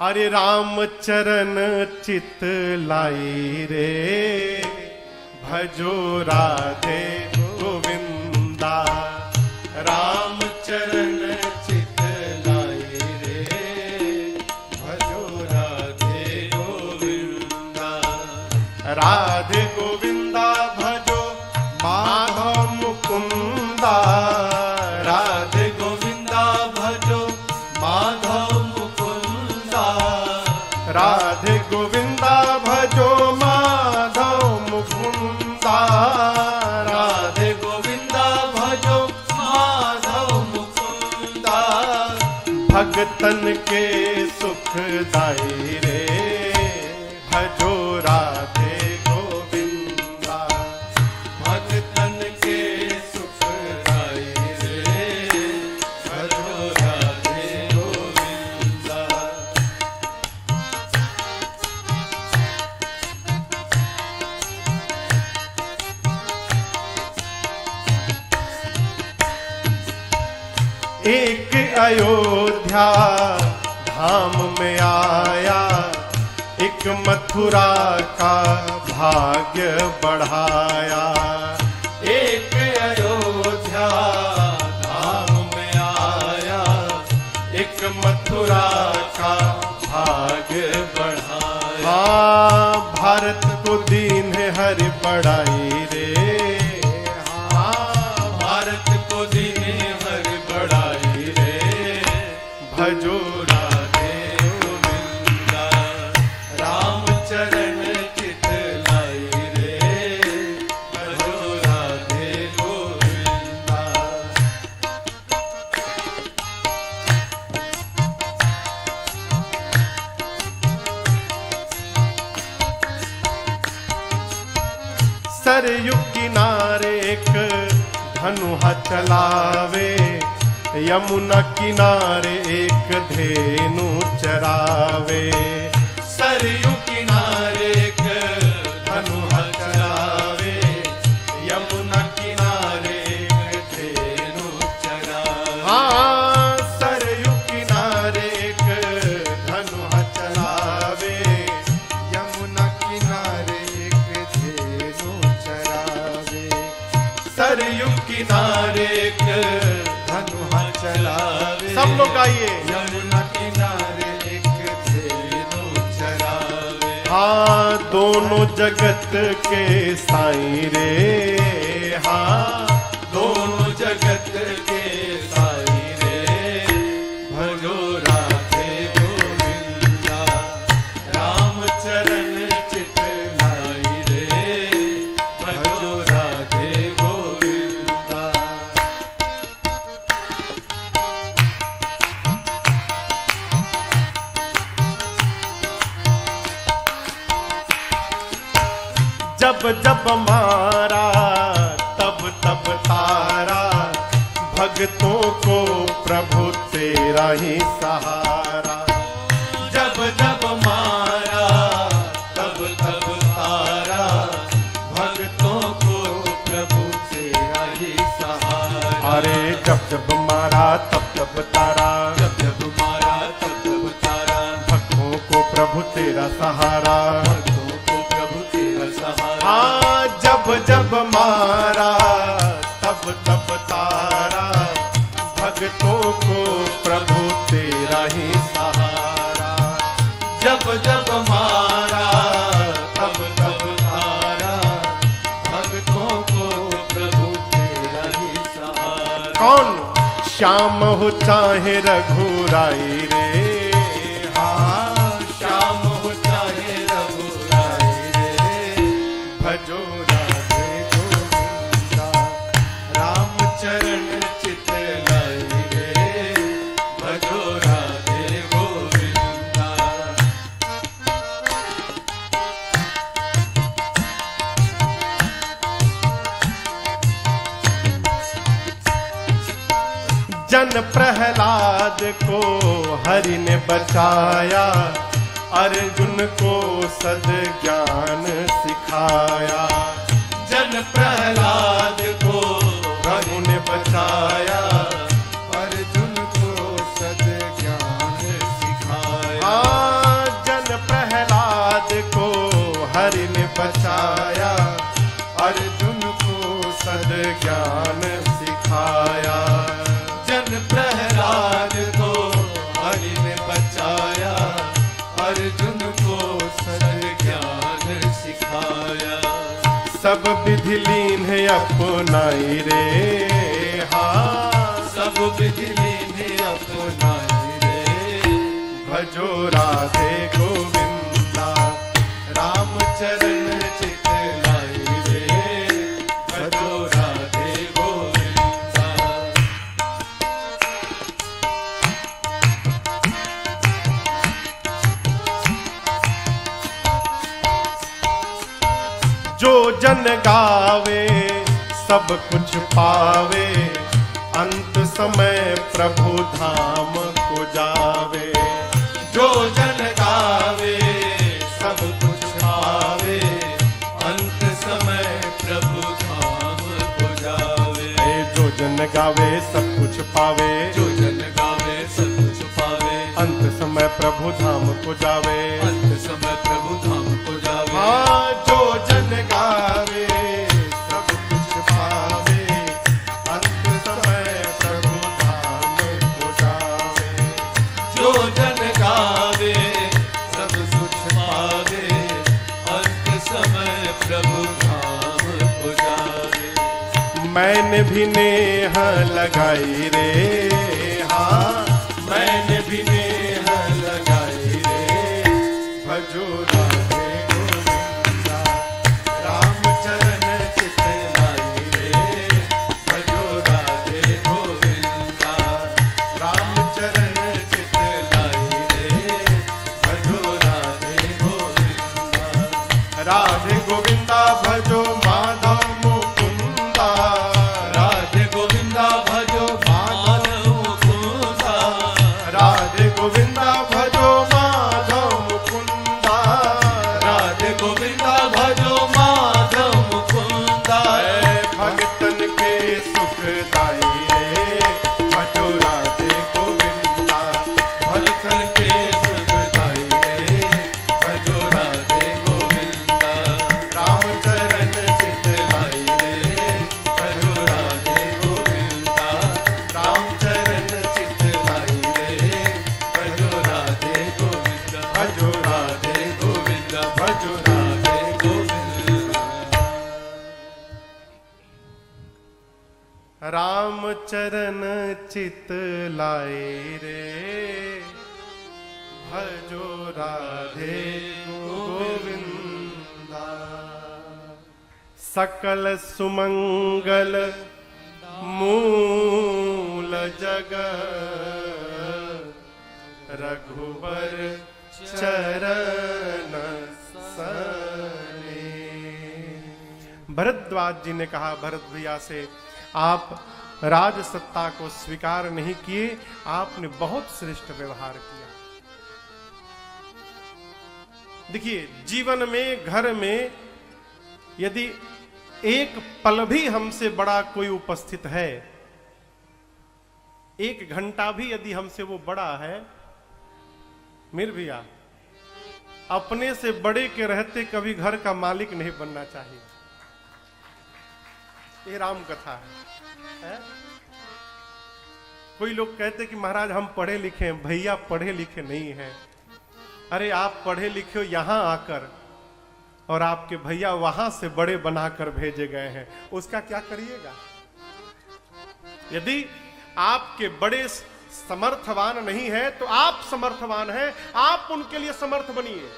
अरे राम चरण चित लाई रे, भजो राधे गोविंदा। राम चरण चित लाई रे, भजो राधे गोविंदा। राधे गोविंदा भजो माधव मुकुंदा। राधे गोविंदा भजो माधव मुकुंदा। राधे गोविंदा भजो माधव मुकुंदा। राधे गोविंदा भजो माधव मुकुंदा। भगतन के सुख दाई रे, भजो राधे गोविंदा। भगतन के सुख दाई रे, भजो राधे गोविंदा। एक अयोध्या धाम में आया, एक मथुरा का भाग्य बढ़ाया। एक अयोध्या धाम में आया, एक मथुरा का भाग्य बढ़ाया। हाँ, भारत को दीन है हरि बढ़ाई रे। हाँ, भारत को दीन है हरि बढ़ाई रे, भजो राधे गोविंदा। राम चरण चित लाई रे, भजो राधे गोविंदा। सरयू किनारे एक धनुहा चलावे, यमुना किनारे एक धेनु चरावे। सरयू किनारे एक धनुहा चलावे, यमुना किनारे एक धेनु चरावे। हाँ, सरयू किनारे एक धनुहा चलावे, यमुना किनारे एक धेनु चरावे। सरयू किनारे एक धनुहा चलावे, सब लोग आइए। यमुना किनारे एक धेनु चरावे। हाँ, दोनों जगत के साईं रे। हाँ, दोनों जगत के साईं रे, भजो राधे गोविंदा। राम चरण चित लाई रे, भजो राधे गोविंदा। जब जब मारा तब तब तारा, भक्तों को प्रभु तेरा ही सहारा। जब जब मारा तब तब तारा, भक्तों को प्रभु तेरा ही सहारा। अरे जब जब मारा तब तब तारा, जब जब मारा तब तब तारा, भक्तों को प्रभु तेरा सहारा। हाँ, जब जब मारा तब तब तारा, भक्तों को प्रभु तेरा ही सहारा। जब जब मारा तब तब तारा, भक्तों को प्रभु तेरा ही सहारा। कौन? श्याम हो चाहे रघुराई रे। हाँ, श्याम हो चाहे रघुराई रे, भजो राधे गोविंदा। राम चरण चित लाई रे, भजो राधे गोविंदा। जन प्रहलाद को हरि ने बचाया, अर्जुन को सद ज्ञान सिखाया। जन प्रहलाद को प्रभु ने बचाया, अर्जुन को सद ज्ञान सिखाया। सब विधि लीन है अपनाई रे, हाँ सब विधि लीन अपनाई रे। भजो राधे गोविंदा, राम चरण चित लाई रे, भजो राधे गोविंदा। जो जन गावे सब कुछ पावे, अंत समय प्रभु धाम को जावे। जो जन गावे सब कुछ पावे, अंत समय प्रभु धाम को जावे। जो जन गावे सब कुछ पावे, जो जन गावे सब कुछ पावे, अंत समय प्रभु धाम को जावे। अंत समय प्रभु धाम को जावे। हाँ जो जन गावे सब कुछ पावे, अंत समय प्रभु धाम को जावे। जो जन गावे सब कुछ पावे, अंत समय प्रभु धाम को जावे। मैंने भी नेह लगाई रे, हाँ मैंने भी नेह लगाई रे, भजो राधे गोविंदा, राम चरण चित लाई रे, भजो राधे गोविंदा। राम चरण चित लाई रे, भजो राधे गोविंदा। राधे गोविंदा भजो माधव मुकुंदा, राधे गोविंदा भजो माधव मुकुंदा। राधे गोविंदा भजो माधव मुकुंदा। राधे गोविंदा भजो माधव मुकुंदा। भगतन के सुखदाई रे, भजो राधे गोविंदा। भगतन के सुखदाई रे, भजो राधे गोविंदा। राम चरण चित लाई रे, भजो राधे गोविंदा। राम चरण चित लाई रे, भजो राधे गोविंदा। भजो राधे गोविंदा, भजो राधे गोविंदा। राम चरण चित लाए रे, भजो राधे गोविंदा। सकल सुमंगल मूल जग, रघुबर चरण सने। भरद्वाज जी ने कहा भरत भैया से, आप राज सत्ता को स्वीकार नहीं किए, आपने बहुत श्रेष्ठ व्यवहार किया। देखिए जीवन में, घर में यदि एक पल भी हमसे बड़ा कोई उपस्थित है, एक घंटा भी यदि हमसे वो बड़ा है, मेरे भैया अपने से बड़े के रहते कभी घर का मालिक नहीं बनना चाहिए। ये राम कथा है? कोई लोग कहते कि महाराज हम पढ़े लिखे हैं। भैया पढ़े लिखे नहीं हैं। अरे आप पढ़े लिखे हो यहां आकर, और आपके भैया वहां से बड़े बनाकर भेजे गए हैं, उसका क्या करिएगा? यदि आपके बड़े समर्थवान नहीं है तो आप समर्थवान हैं, आप उनके लिए समर्थ बनिए।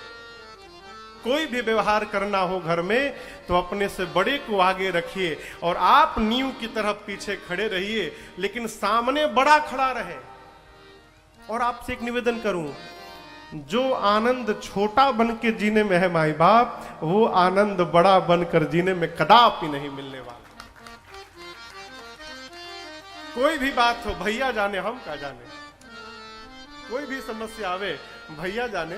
कोई भी व्यवहार करना हो घर में तो अपने से बड़े को आगे रखिए और आप नींव की तरफ पीछे खड़े रहिए, लेकिन सामने बड़ा खड़ा रहे। और आपसे एक निवेदन करूं, जो आनंद छोटा बन के जीने में है माई बाप, वो आनंद बड़ा बनकर जीने में कदापि नहीं मिलने वाला। कोई भी बात हो, भैया जाने हम क्या जाने, कोई भी समस्या आवे भैया जाने,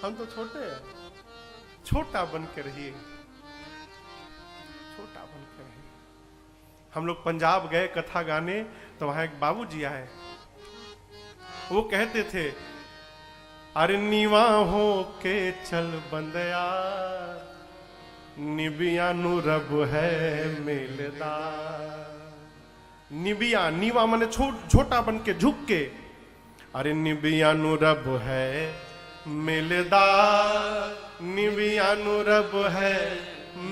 हम तो छोटे हैं। छोटा बन के रहिए, छोटा बन के रहिए। हम लोग पंजाब गए कथा गाने, तो वहां एक बाबू जी आए, वो कहते थे, अरे नीवा हो के चल बंदया, निबिया नु रब है मेलदार। निबिया, नीवा माने छोटा बन के झुक के, अरे निबिया नु रब है मेलदार, निबिया नु रब है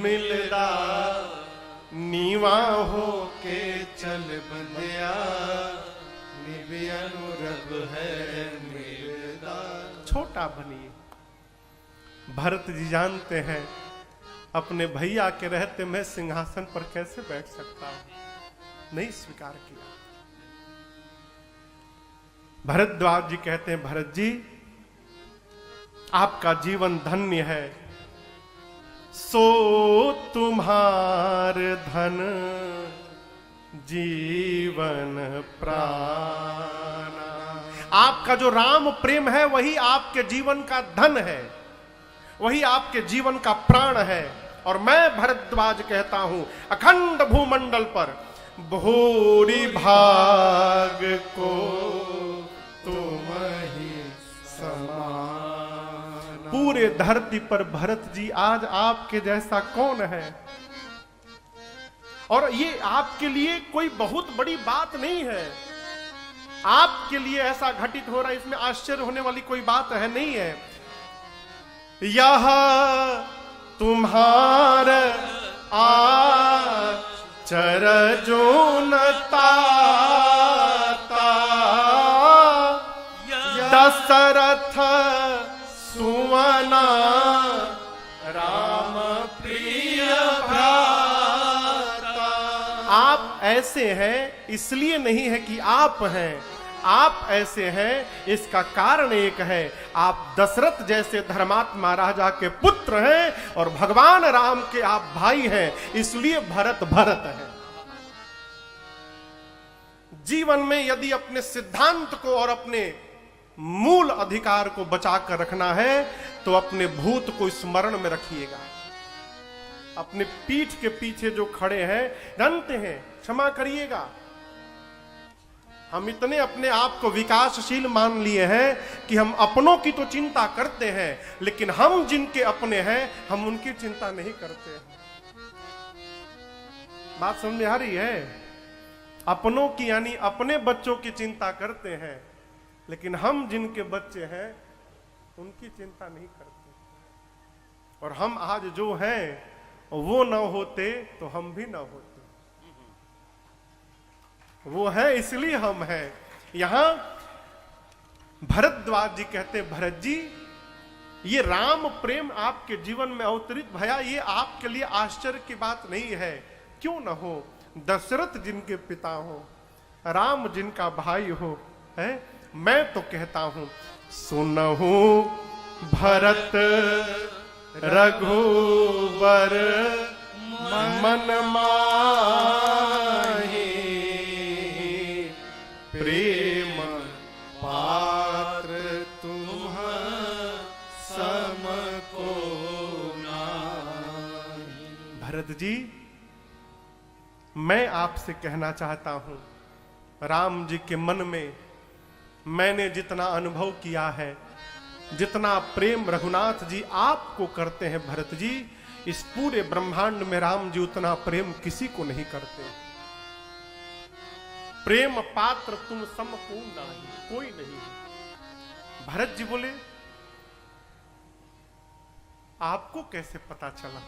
मिलदा नीवा हो के चल बंदिया निबी अनुरग है मिलदा। छोटा बनिए। भरत जी जानते हैं अपने भैया के रहते मैं सिंहासन पर कैसे बैठ सकता हूं, नहीं स्वीकार किया। भरद्वाज जी कहते हैं भरत जी आपका जीवन धन्य है, सो तुम्हार धन जीवन प्राण। आपका जो राम प्रेम है वही आपके जीवन का धन है, वही आपके जीवन का प्राण है। और मैं भरद्वाज कहता हूं अखंड भूमंडल पर भूरी भाग को तुम ही समान। पूरे धरती पर भरत जी आज आपके जैसा कौन है? और ये आपके लिए कोई बहुत बड़ी बात नहीं है। आपके लिए ऐसा घटित हो रहा है, इसमें आश्चर्य होने वाली कोई बात है नहीं है। यह तुम्हार आचरजोन ताता दशरथ सुवना राम प्रिय भ्राता। आप ऐसे हैं इसलिए नहीं है कि आप हैं, आप ऐसे हैं इसका कारण एक है, आप दशरथ जैसे धर्मात्मा राजा के पुत्र हैं और भगवान राम के आप भाई हैं, इसलिए भरत भरत है। जीवन में यदि अपने सिद्धांत को और अपने मूल अधिकार को बचाकर रखना है तो अपने भूत को स्मरण में रखिएगा। अपने पीठ के पीछे जो खड़े हैं जानते हैं, क्षमा करिएगा, हम इतने अपने आप को विकासशील मान लिए हैं कि हम अपनों की तो चिंता करते हैं, लेकिन हम जिनके अपने हैं हम उनकी चिंता नहीं करते हैं। बात समझ में आ रही है? अपनों की यानी अपने बच्चों की चिंता करते हैं, लेकिन हम जिनके बच्चे हैं उनकी चिंता नहीं करते। और हम आज जो हैं वो न होते तो हम भी न होते, वो है इसलिए हम हैं। यहां भरद्वाज जी कहते हैं भरत जी ये राम प्रेम आपके जीवन में अवतरित भया, ये आपके लिए आश्चर्य की बात नहीं है। क्यों न हो? दशरथ जिनके पिता हो, राम जिनका भाई हो, है? मैं तो कहता हूं सुनहु भरत रघुबर मन माहि प्रेम पात्र तुम सम को नाहि। भरत जी मैं आपसे कहना चाहता हूं राम जी के मन में मैंने जितना अनुभव किया है, जितना प्रेम रघुनाथ जी आपको करते हैं भरत जी, इस पूरे ब्रह्मांड में राम जी उतना प्रेम किसी को नहीं करते। प्रेम पात्र तुम समपूर्ण नहीं, कोई नहीं। भरत जी बोले आपको कैसे पता चला?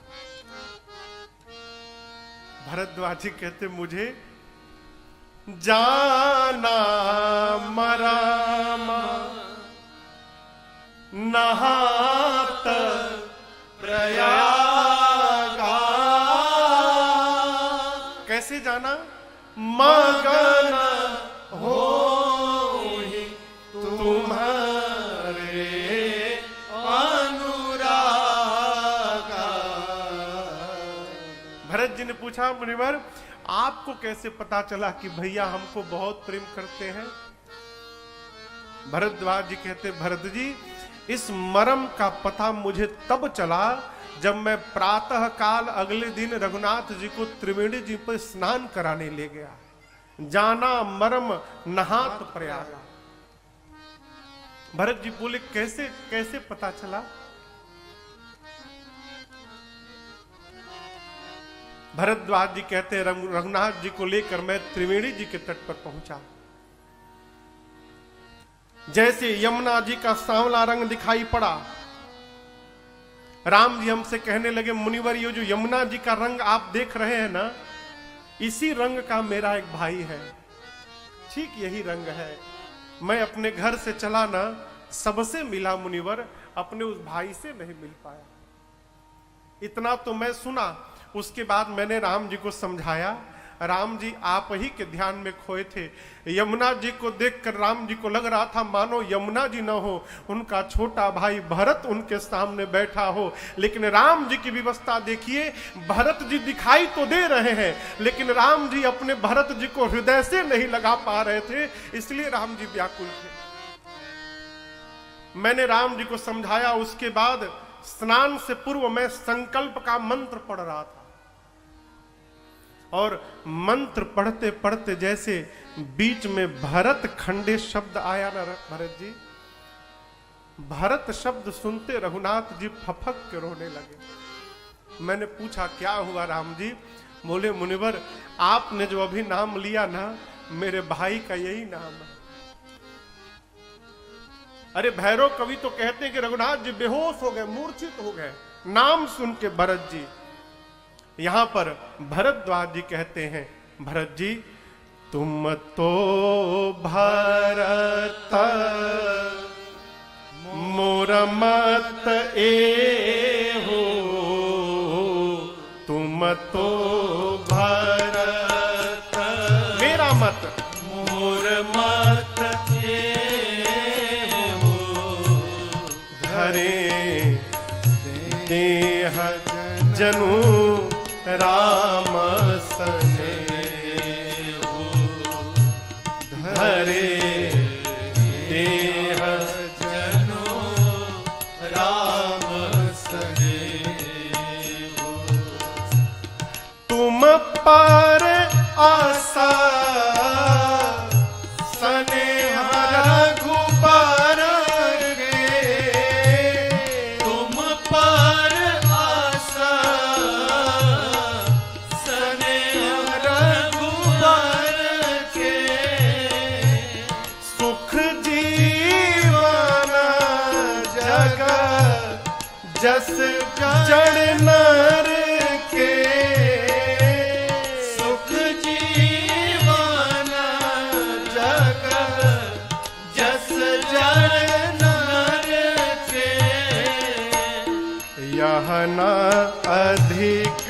भरद्वाज जी कहते मुझे जाना मरामा नहात प्रयागा। कैसे जाना? मगन हो तुम्हारे अनुरागा। भरत जी ने पूछा मुनिवर आपको कैसे पता चला कि भैया हमको बहुत प्रेम करते हैं? भरद्वाज जी कहते भरत जी इस मर्म का पता मुझे तब चला जब मैं प्रातः काल अगले दिन रघुनाथ जी को त्रिवेणी जी पर स्नान कराने ले गया। जाना मर्म नहात प्रयागा। भरत जी बोले कैसे कैसे पता चला? भरद्वाज जी कहते हैं रघुनाथ जी को लेकर मैं त्रिवेणी जी के तट पर पहुंचा। जैसे यमुना जी का सांवला रंग दिखाई पड़ा, राम जी हमसे कहने लगे, मुनिवर ये जो यमुना जी का रंग आप देख रहे हैं ना, इसी रंग का मेरा एक भाई है, ठीक यही रंग है। मैं अपने घर से चला ना, सबसे मिला मुनिवर, अपने उस भाई से नहीं मिल पाया। इतना तो मैं सुना, उसके बाद मैंने राम जी को समझाया। राम जी आप ही के ध्यान में खोए थे। यमुना जी को देखकर राम जी को लग रहा था मानो यमुना जी न हो, उनका छोटा भाई भरत उनके सामने बैठा हो। लेकिन राम जी की व्यवस्था देखिए, भरत जी दिखाई तो दे रहे हैं, लेकिन राम जी अपने भरत जी को हृदय से नहीं लगा पा रहे थे, इसलिए राम जी व्याकुल थे। मैंने राम जी को समझाया। उसके बाद स्नान से पूर्व मैं संकल्प का मंत्र पढ़ रहा था, और मंत्र पढ़ते पढ़ते जैसे बीच में भरत खंडे शब्द आया ना भरत जी, भरत शब्द सुनते रघुनाथ जी फफक के रोने लगे। मैंने पूछा क्या हुआ राम जी? बोले मुनिवर आपने जो अभी नाम लिया ना, मेरे भाई का यही नाम है। अरे भैरव कवि तो कहते हैं कि रघुनाथ जी बेहोश हो गए, मूर्छित हो गए नाम सुन के भरत जी। यहां पर भरद्वाज जी कहते हैं, भरत जी तुम तो भरत मोर मत ए हो, तुम तो भरत मेरा मत मोर मत ए हो, धरे देह जनु राम सने हो, धरे देह जनो राम सने हो। तुम पर आशा स्नेह रघुबर गे, तुम पर आशा स्नेह रघुबर के, सुख जीवन जग जस जड़ नर के, सुख जीवन जग जस जड़ नर के, यह न अधिक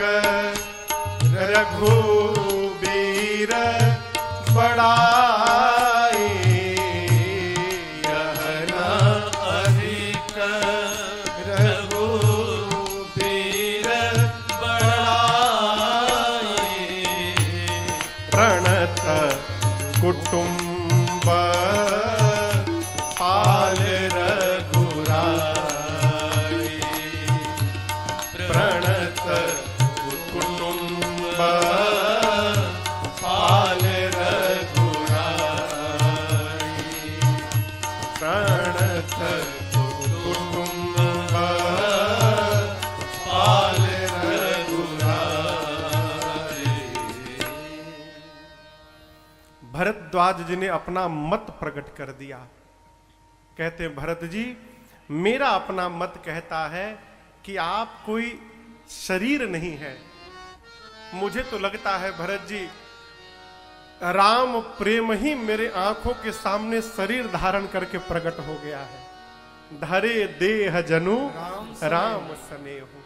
रघुबीर बड़ाई, यह न अधिक रघुबीर बड़ाई, प्रणत कुटुंब पाल रघुराई, प्रणत कुटुंब पाल रघुराई, प्रणत कुटुंब पाल रघुराई। भरद्वाज जी ने अपना मत प्रकट कर दिया। कहते हैं भरत जी मेरा अपना मत कहता है कि आप कोई शरीर नहीं है। मुझे तो लगता है भरत जी राम प्रेम ही मेरे आंखों के सामने शरीर धारण करके प्रकट हो गया है। धरे देह जनु राम स्नेहु।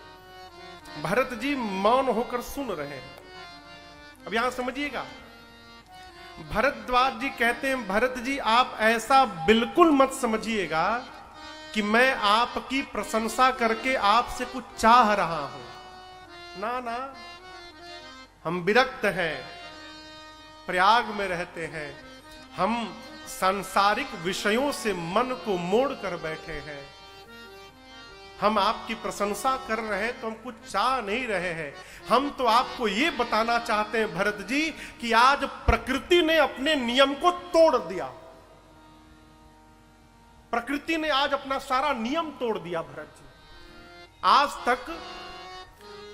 भरत जी मौन होकर सुन रहे हैं। अब यहां समझिएगा, भरद्वाज जी कहते हैं भरत जी आप ऐसा बिल्कुल मत समझिएगा कि मैं आपकी प्रशंसा करके आपसे कुछ चाह रहा हूं। ना ना, हम विरक्त हैं, प्रयाग में रहते हैं, हम सांसारिक विषयों से मन को मोड़ कर बैठे हैं। हम आपकी प्रशंसा कर रहे हैं तो हम कुछ चाह नहीं रहे हैं। हम तो आपको ये बताना चाहते हैं भरत जी कि आज प्रकृति ने अपने नियम को तोड़ दिया। प्रकृति ने आज अपना सारा नियम तोड़ दिया भरत जी। आज तक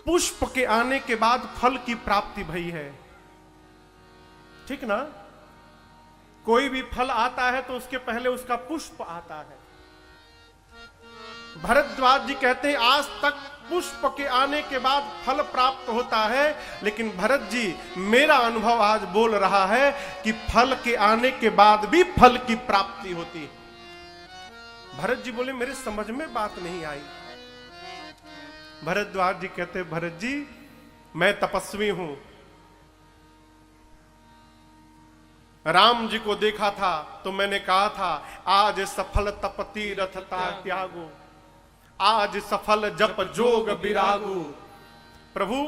पुष्प के आने के बाद फल की प्राप्ति भई है, ठीक ना? कोई भी फल आता है तो उसके पहले उसका पुष्प आता है। भरद्वाज जी कहते हैं आज तक पुष्प के आने के बाद फल प्राप्त होता है, लेकिन भरत जी मेरा अनुभव आज बोल रहा है कि फल के आने के बाद भी फल की प्राप्ति होती है। भरत जी बोले मेरे समझ में बात नहीं आई। भरद्वाज जी कहते भरत जी मैं तपस्वी हूं, राम जी को देखा था तो मैंने कहा था आज सफल तप तीरथता त्यागो, आज सफल जप जोग विरागो। प्रभु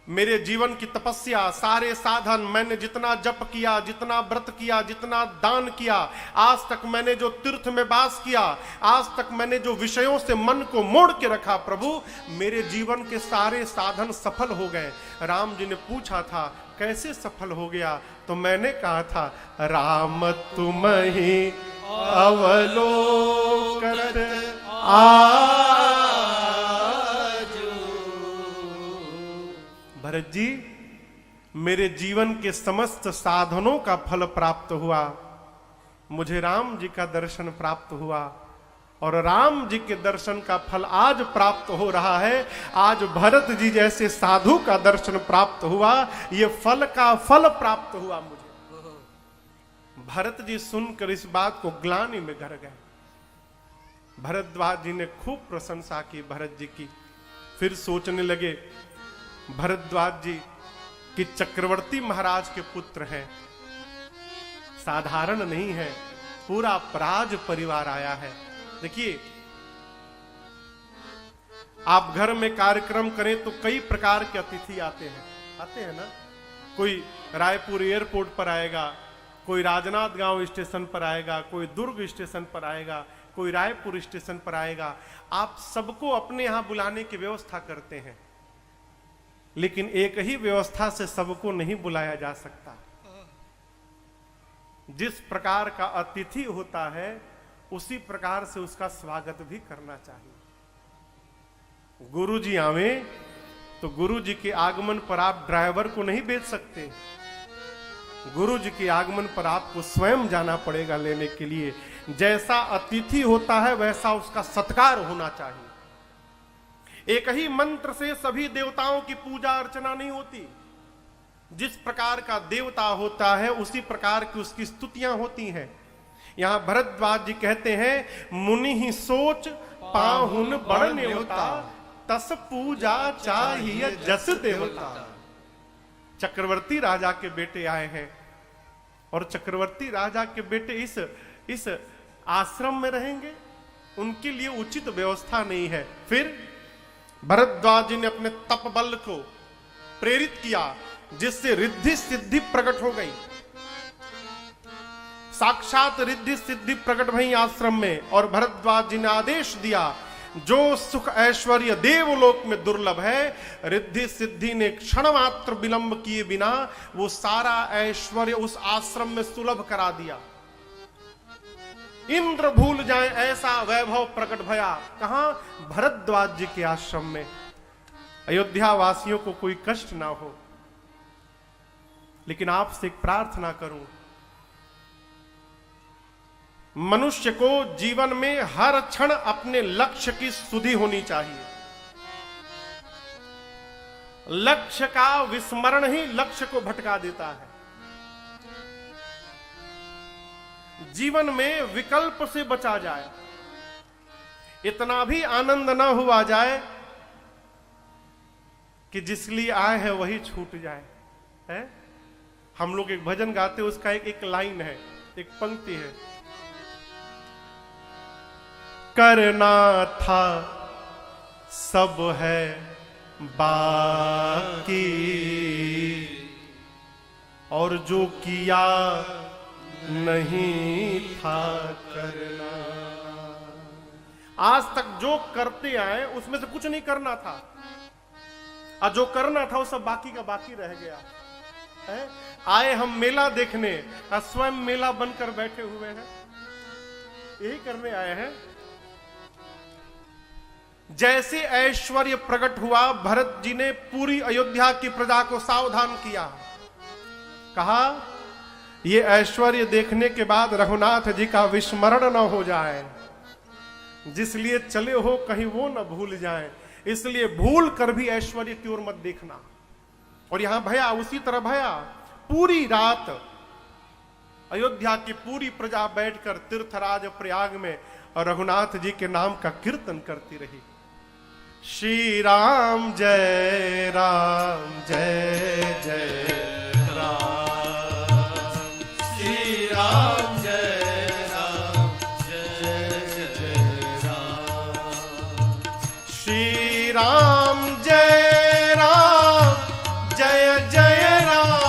मेरे जीवन की तपस्या, सारे साधन, मैंने जितना जप किया, जितना व्रत किया, जितना दान किया, आज तक मैंने जो तीर्थ में वास किया, आज तक मैंने जो विषयों से मन को मोड़ के रखा, प्रभु मेरे जीवन के सारे साधन सफल हो गए। राम जी ने पूछा था कैसे सफल हो गया, तो मैंने कहा था राम तुम ही अवलोकन भरत जी मेरे जीवन के समस्त साधनों का फल प्राप्त हुआ, मुझे राम जी का दर्शन प्राप्त हुआ और राम जी के दर्शन का फल आज प्राप्त हो रहा है। आज भरत जी जैसे साधु का दर्शन प्राप्त हुआ, ये फल का फल प्राप्त हुआ मुझे। भरत जी सुनकर इस बात को ग्लानि में घर गए। भरद्वाज जी ने खूब प्रशंसा की भरत जी की। फिर सोचने लगे भरद्वाज जी कि चक्रवर्ती महाराज के पुत्र हैं, साधारण नहीं है, पूरा राज परिवार आया है। देखिए आप घर में कार्यक्रम करें तो कई प्रकार के अतिथि आते हैं ना। कोई रायपुर एयरपोर्ट पर आएगा, कोई राजनांदगांव स्टेशन पर आएगा, कोई दुर्ग स्टेशन पर आएगा, कोई रायपुर स्टेशन पर आएगा। आप सबको अपने यहां बुलाने की व्यवस्था करते हैं, लेकिन एक ही व्यवस्था से सबको नहीं बुलाया जा सकता। जिस प्रकार का अतिथि होता है उसी प्रकार से उसका स्वागत भी करना चाहिए। गुरु जी आवे तो गुरु जी के आगमन पर आप ड्राइवर को नहीं भेज सकते, गुरु जी के आगमन पर आपको स्वयं जाना पड़ेगा लेने के लिए। जैसा अतिथि होता है वैसा उसका सत्कार होना चाहिए। एक ही मंत्र से सभी देवताओं की पूजा अर्चना नहीं होती। जिस प्रकार का देवता होता है उसी प्रकार की उसकी स्तुतियां होती हैं। यहां भरद्वाज जी कहते हैं मुनि ही सोच पाहुन बड़ नेवता, तस पूजा चाहिए जस देवता। चक्रवर्ती राजा के बेटे आए हैं और चक्रवर्ती राजा के बेटे इस आश्रम में रहेंगे, उनके लिए उचित व्यवस्था नहीं है। फिर भरद्वाज जी ने अपने तप बल को प्रेरित किया, जिससे रिद्धि सिद्धि प्रकट हो गई। साक्षात रिद्धि सिद्धि प्रकट भई आश्रम में। और भरद्वाज जी ने आदेश दिया जो सुख ऐश्वर्य देवलोक में दुर्लभ है, रिद्धि सिद्धि ने क्षण मात्र विलंब किए बिना वो सारा ऐश्वर्य उस आश्रम में सुलभ करा दिया। इंद्र भूल जाए ऐसा वैभव प्रकट भया। कहां? भरद्वाज जी के आश्रम में। अयोध्या वासियों को कोई कष्ट ना हो। लेकिन आपसे एक प्रार्थना करूं, मनुष्य को जीवन में हर क्षण अपने लक्ष्य की सुधि होनी चाहिए। लक्ष्य का विस्मरण ही लक्ष्य को भटका देता है। जीवन में विकल्प से बचा जाए, इतना भी आनंद ना हुआ जाए कि जिस लिए आए हैं वही छूट जाए। है? हम लोग एक भजन गाते, उसका एक लाइन है, एक पंक्ति है, करना था सब है बाकी और जो किया नहीं था करना। आज तक जो करते आए उसमें से कुछ नहीं करना था, और जो करना था वो सब बाकी का बाकी रह गया है। आए हम मेला देखने, स्वयं मेला बनकर बैठे हुए हैं, यही करने आए हैं। जैसे ऐश्वर्य प्रकट हुआ, भरत जी ने पूरी अयोध्या की प्रजा को सावधान किया। कहा ये ऐश्वर्य देखने के बाद रघुनाथ जी का विस्मरण न हो जाए, जिसलिए चले हो कहीं वो न भूल जाए, इसलिए भूल कर भी ऐश्वर्य की ओर मत देखना। और यहां भया उसी तरह भया, पूरी रात अयोध्या की पूरी प्रजा बैठकर तीर्थराज प्रयाग में रघुनाथ जी के नाम का कीर्तन करती रही। श्री राम जय जय राम, श्री राम जय जय राम, श्री राम जय राम जय जय राम,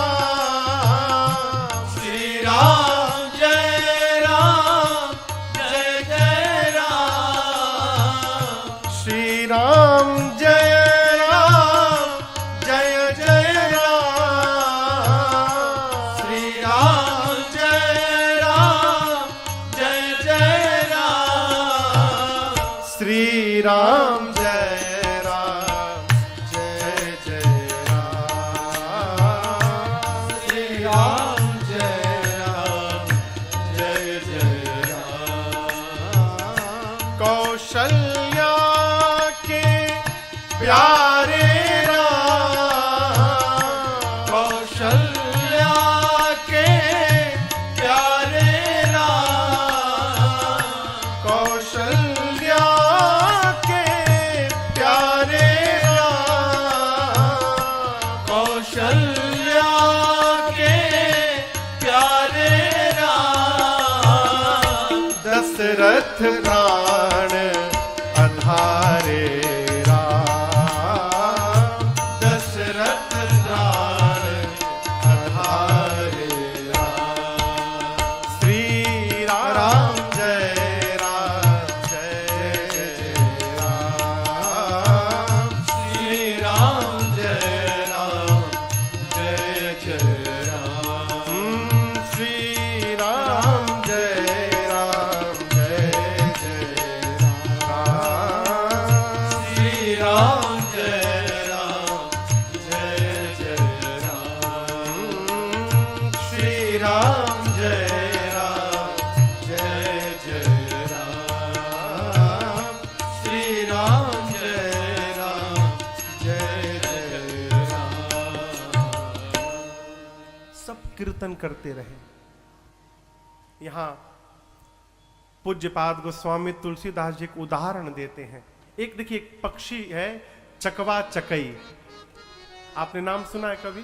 श्री राम जय राम जय जय राम, श्री राम जय राम जय जय राम, श्री राम जय राम जय जय राम, श्री राम जय राम जय जय राम, श्री राम जय राम जय जय राम, कौशल्या के प्यारे राम, कौशल्या के प्यारे राम, कौशल्या के प्यारे राम, कौशल्या के प्यारे राम, दशरथ प्राण आधारे राम, दशरथ प्राण आधारे राम, श्री राम जय जय राम, श्री राम जय जय राम, श्री राम जय जय राम, श्री राम जय जय राम, श्री राम जय जय राम, श्री राम जय जय राम। सब कीर्तन करते रहे। यहाँ पूज्यपाद गोस्वामी तुलसीदास जी को उदाहरण देते हैं। एक देखिए, एक पक्षी है चकवा चकई, आपने नाम सुना है कभी?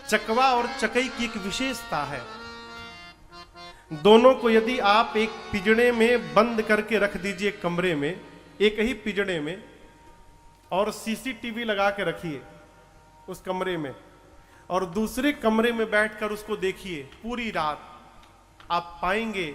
चकवा और चकई की एक विशेषता है, दोनों को यदि आप एक पिंजड़े में बंद करके रख दीजिए, कमरे में, एक ही पिंजड़े में, और सीसीटीवी लगा के रखिए उस कमरे में, और दूसरे कमरे में बैठकर उसको देखिए पूरी रात, आप पाएंगे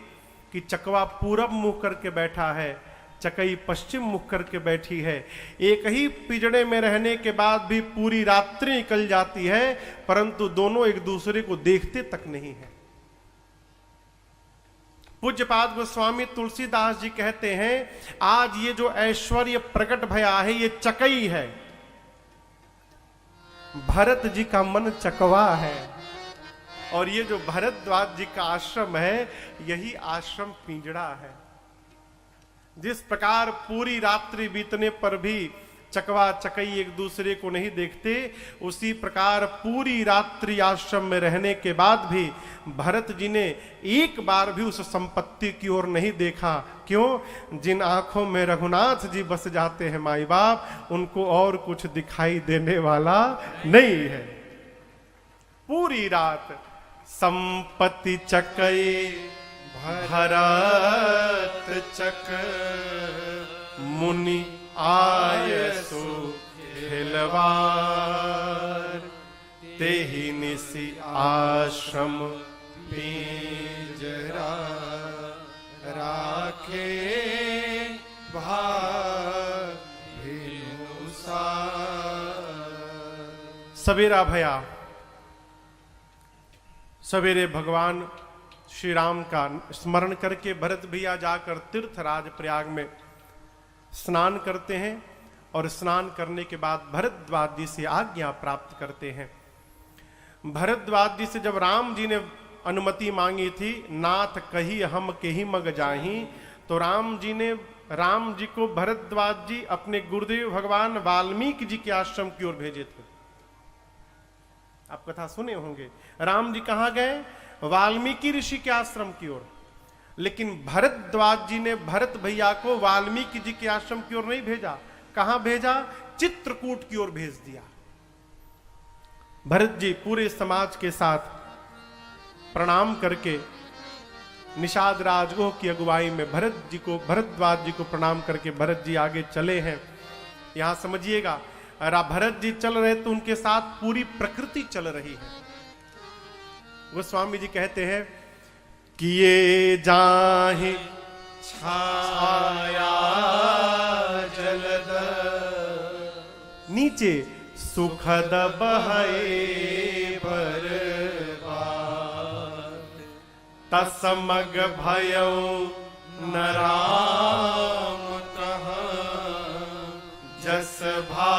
कि चकवा पूरब मुख करके बैठा है, चकई पश्चिम मुख करके बैठी है। एक ही पिंजड़े में रहने के बाद भी पूरी रात्रि निकल जाती है, परंतु दोनों एक दूसरे को देखते तक नहीं है। पूज्यपाद गोस्वामी तुलसीदास जी कहते हैं, आज ये जो ऐश्वर्य प्रकट भया है, ये चकई है, भरत जी का मन चकवा है, और ये जो भरद्वाज जी का आश्रम है, यही आश्रम पिंजड़ा है। जिस प्रकार पूरी रात्रि बीतने पर भी चकवा चकई एक दूसरे को नहीं देखते, उसी प्रकार पूरी रात्रि आश्रम में रहने के बाद भी भरत जी ने एक बार भी उस संपत्ति की ओर नहीं देखा। क्यों? जिन आंखों में रघुनाथ जी बस जाते हैं माई बाप, उनको और कुछ दिखाई देने वाला नहीं है। पूरी रात संपत्ति चकई भरत चक मुनि आयसु खिलवार, तेहि निसि आश्रम पिंजरा राखे भाभिनुसार। सवेरा भया, सवेरे भगवान श्री राम का स्मरण करके भरत भैया जाकर तीर्थराज प्रयाग में स्नान करते हैं, और स्नान करने के बाद भरद्वाज जी से आज्ञा प्राप्त करते हैं। भरद्वाज जी से जब राम जी ने अनुमति मांगी थी, नाथ कही हम केहि मग जाही, तो राम जी को भरद्वाज जी अपने गुरुदेव भगवान वाल्मीकि जी के आश्रम की ओर भेजे थे। आप कथा सुने होंगे, राम जी कहां गए? वाल्मीकि ऋषि के आश्रम की ओर। लेकिन भरद्वाज जी ने भरत भैया को वाल्मीकि जी के आश्रम की ओर नहीं भेजा। कहां भेजा? चित्रकूट की ओर भेज दिया। भरत जी पूरे समाज के साथ प्रणाम करके निषाद राजगोह की अगुवाई में भरद्वाज जी को प्रणाम करके भरत जी आगे चले हैं। यहां समझिएगा, भरत जी चल रहे तो उनके साथ पूरी प्रकृति चल रही है। गोस्वामी जी कहते हैं कि ये जाहि छाया जलद नीचे सुखद बहे बरबाद तसमग भयौ न राम कहाँ जस भा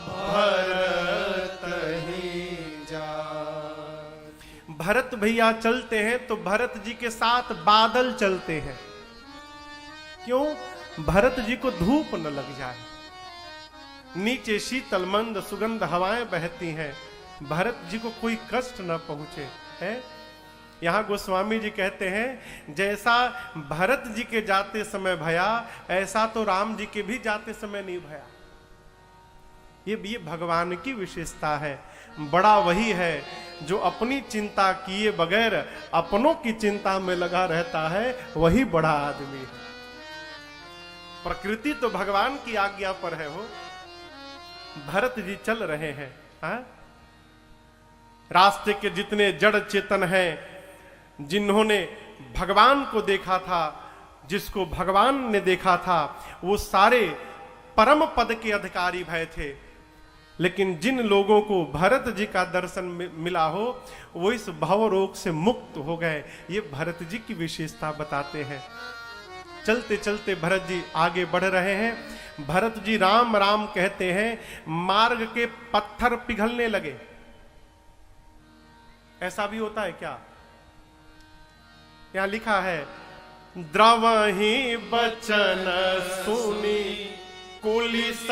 भरत ही जा। भरत भैया चलते हैं तो भरत जी के साथ बादल चलते हैं। क्यों? भरत जी को धूप न लग जाए। नीचे शीतल मंद सुगंध हवाएं बहती हैं, भरत जी को कोई कष्ट न पहुंचे है। यहां गोस्वामी जी कहते हैं जैसा भरत जी के जाते समय भया, ऐसा तो राम जी के भी जाते समय नहीं भया। ये भगवान की विशेषता है। बड़ा वही है जो अपनी चिंता किए बगैर अपनों की चिंता में लगा रहता है, वही बड़ा आदमी है। प्रकृति तो भगवान की आज्ञा पर है हो। भरत जी चल रहे हैं, हा? रास्ते के जितने जड़ चेतन हैं, जिन्होंने भगवान को देखा था, जिसको भगवान ने देखा था, वो सारे परम पद के अधिकारी भय थे। लेकिन जिन लोगों को भरत जी का दर्शन मिला हो, वो इस भव रोग से मुक्त हो गए। ये भरत जी की विशेषता बताते हैं। चलते चलते भरत जी आगे बढ़ रहे हैं। भरत जी राम राम कहते हैं, मार्ग के पत्थर पिघलने लगे। ऐसा भी होता है क्या? यहां लिखा है, द्रवहि बचन सुनी कुलिस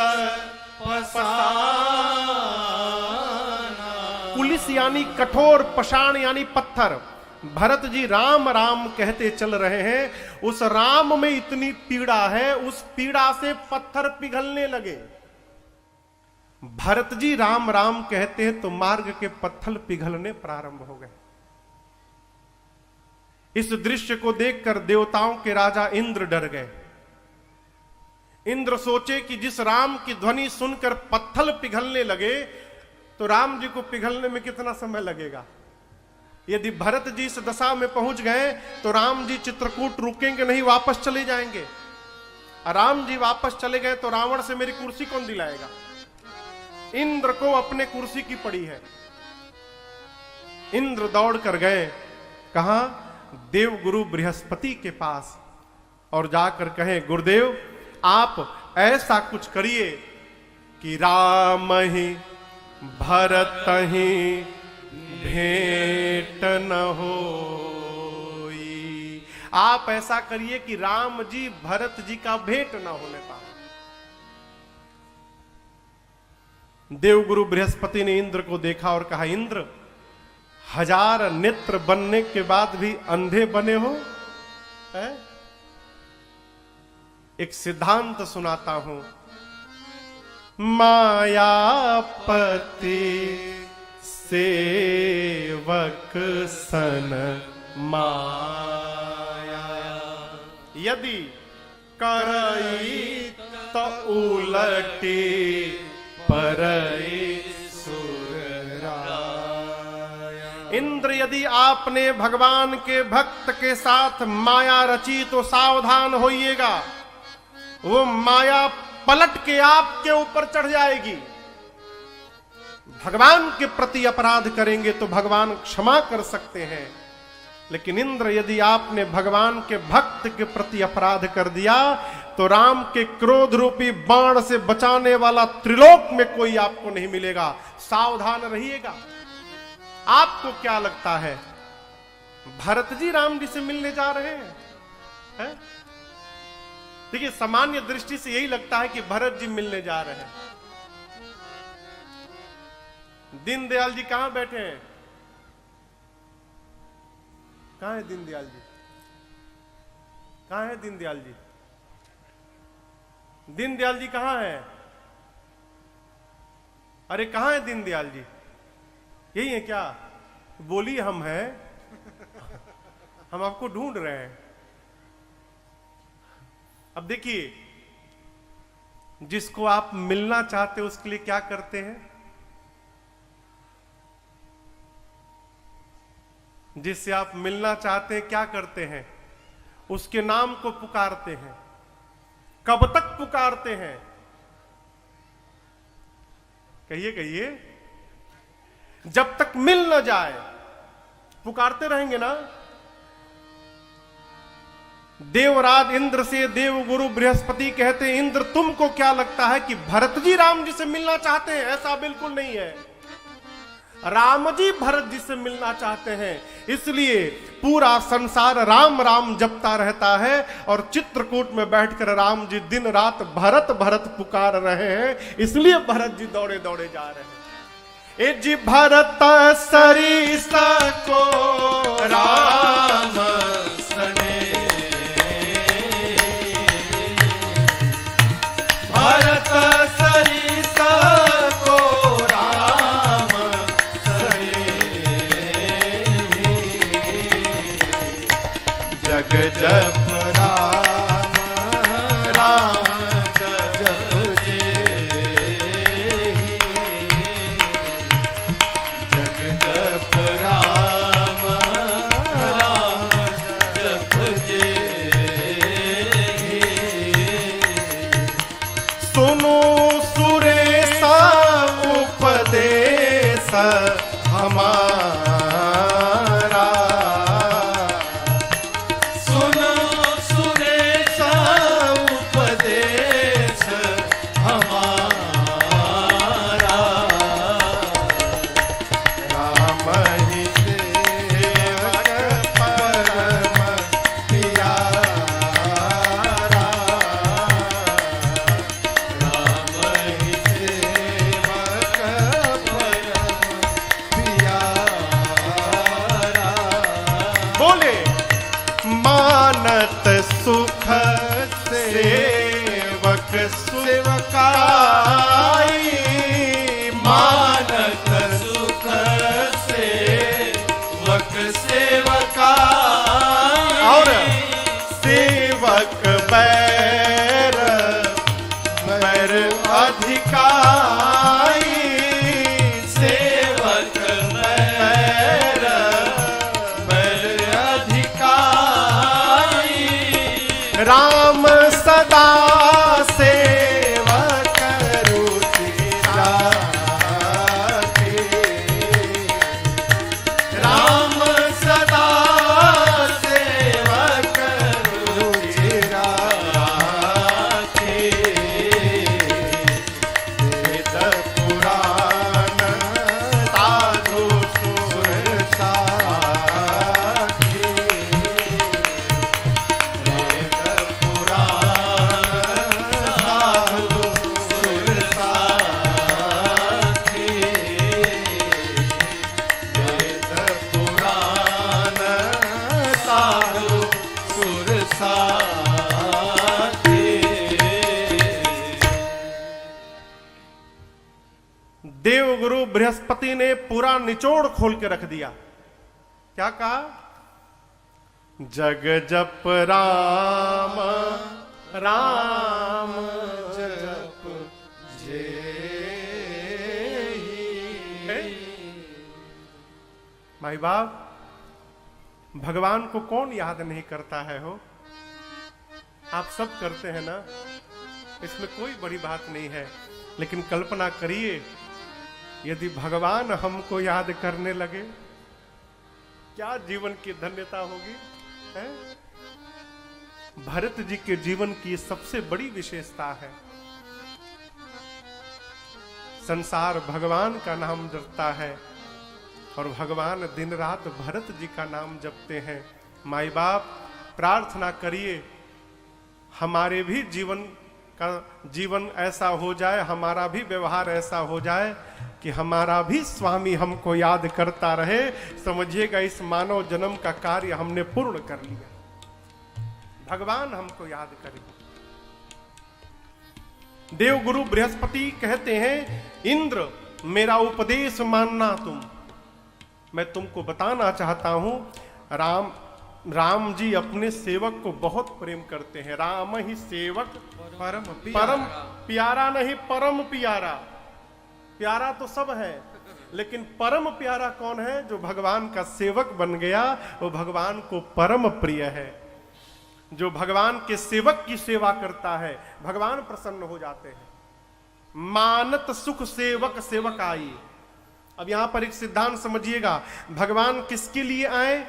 कुलिस यानी कठोर, पषाण यानी पत्थर। भरत जी राम राम कहते चल रहे हैं, उस राम में इतनी पीड़ा है, उस पीड़ा से पत्थर पिघलने लगे। भरत जी राम राम कहते हैं तो मार्ग के पत्थर पिघलने प्रारंभ हो गए। इस दृश्य को देखकर देवताओं के राजा इंद्र डर गए। इंद्र सोचे कि जिस राम की ध्वनि सुनकर पत्थर पिघलने लगे, तो राम जी को पिघलने में कितना समय लगेगा। यदि भरत जी इस दशा में पहुंच गए तो राम जी चित्रकूट रुकेंगे नहीं, वापस चले जाएंगे। राम जी वापस चले गए तो रावण से मेरी कुर्सी कौन दिलाएगा। इंद्र को अपने कुर्सी की पड़ी है। इंद्र दौड़ कर गए कहां? देव गुरु बृहस्पति के पास, और जाकर कहे, गुरुदेव आप ऐसा कुछ करिए कि राम ही भरत ही भेंट न होई। आप ऐसा करिए कि राम जी भरत जी का भेंट न होने पाए। देवगुरु बृहस्पति ने इंद्र को देखा और कहा, इंद्र 1000 नेत्र बनने के बाद भी अंधे बने हो? है? एक सिद्धांत सुनाता हूं। मायापति सेवक सन माया, यदि करई तो उलटी परई सुरराया। इंद्र, यदि आपने भगवान के भक्त के साथ माया रची तो सावधान होइएगा, वो माया पलट के आपके ऊपर चढ़ जाएगी। भगवान के प्रति अपराध करेंगे तो भगवान क्षमा कर सकते हैं, लेकिन इंद्र, यदि आपने भगवान के भक्त के प्रति अपराध कर दिया तो राम के क्रोध रूपी बाण से बचाने वाला त्रिलोक में कोई आपको नहीं मिलेगा। सावधान रहिएगा। आपको क्या लगता है भरत जी राम जी से मिलने जा रहे हैं? देखिए, सामान्य दृष्टि से यही लगता है कि भरत जी मिलने जा रहे हैं। दीनदयाल जी कहां बैठे हैं? कहां है दीनदयाल जी? कहां है दीनदयाल जी? दीनदयाल जी कहां है? अरे कहां है दीनदयाल जी? यही है क्या? बोलिए हम हैं, हम आपको ढूंढ रहे हैं। अब देखिए, जिसको आप मिलना चाहते हो उसके लिए क्या करते हैं? जिससे आप मिलना चाहते हैं क्या करते हैं? उसके नाम को पुकारते हैं। कब तक पुकारते हैं? कहिए कहिए। जब तक मिल न जाए पुकारते रहेंगे ना। देवराज इंद्र से देवगुरु बृहस्पति कहते हैं, इंद्र तुमको क्या लगता है कि भरत जी राम जी से मिलना चाहते हैं? ऐसा बिल्कुल नहीं है। राम जी भरत जी से मिलना चाहते हैं, इसलिए पूरा संसार राम राम जपता रहता है और चित्रकूट में बैठकर राम जी दिन रात भरत भरत पुकार रहे हैं, इसलिए भरत जी दौड़े दौड़े जा रहे हैं। ए जी भरत सरिसा को राम सने, भरत सरिसा को राम सने, जग जप राम राम जप जे, जग जप राम राम जप जे। सुनो सुरेशा उपदेश हमारा, सुनो सुरेशा उपदेश हमारा, राम ही सेवक परम प्यारा, राम ही सेवक परम प्यारा। बोले मानत सुख सेवक सेवकाई, मानत सुख सेवक सेवकाई, और सेवक बैर बैर अधिकाई, सेवक बैर बैर अधिकाई, राम सदा सेवक रुचि राखे, राम सदा सेवक रुचि राखे, वेद पुराण साधु सुर साखी, वेद पुराण साधु सुर साखी, वेद पुराण साधु सुर साखी। देवगुरु बृहस्पति ने पूरा निचोड़ खोल के रख दिया। क्या कहा? जग जप राम राम जप जे भाई बाप, भगवान को कौन याद नहीं करता है हो? आप सब करते हैं ना, इसमें कोई बड़ी बात नहीं है। लेकिन कल्पना करिए, यदि भगवान हमको याद करने लगे, क्या जीवन की धन्यता होगी, है? भरत जी के जीवन की सबसे बड़ी विशेषता है, संसार भगवान का नाम जपता है और भगवान दिन रात भरत जी का नाम जपते हैं। माई बाप, प्रार्थना करिए हमारे भी जीवन ऐसा हो जाए, हमारा भी व्यवहार ऐसा हो जाए कि हमारा भी स्वामी हमको याद करता रहे। समझिएगा इस मानव जन्म का कार्य हमने पूर्ण कर लिया। भगवान हमको याद करें। देवगुरु बृहस्पति कहते हैं, इंद्र मेरा उपदेश मानना तुम। मैं तुमको बताना चाहता हूं, राम जी अपने सेवक को बहुत प्रेम करते हैं। राम ही सेवक परम परम प्यारा नहीं, परम प्यारा। प्यारा तो सब है, लेकिन परम प्यारा कौन है? जो भगवान का सेवक बन गया, वो भगवान को परम प्रिय है। जो भगवान के सेवक की सेवा करता है, भगवान प्रसन्न हो जाते हैं। मानत सुख सेवक सेवकाई। अब यहां पर एक सिद्धांत समझिएगा, भगवान किसके लिए आए?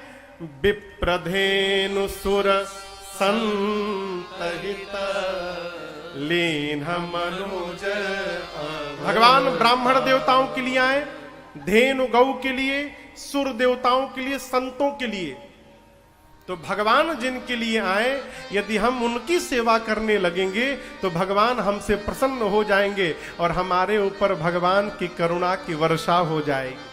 विप्रधेनु सुर संतहित लीन मनुज। भगवान ब्राह्मण देवताओं के लिए आए, धेनु गौ के लिए, सुर देवताओं के लिए, संतों के लिए। तो भगवान जिनके लिए आए, यदि हम उनकी सेवा करने लगेंगे तो भगवान हमसे प्रसन्न हो जाएंगे और हमारे ऊपर भगवान की करुणा की वर्षा हो जाएगी।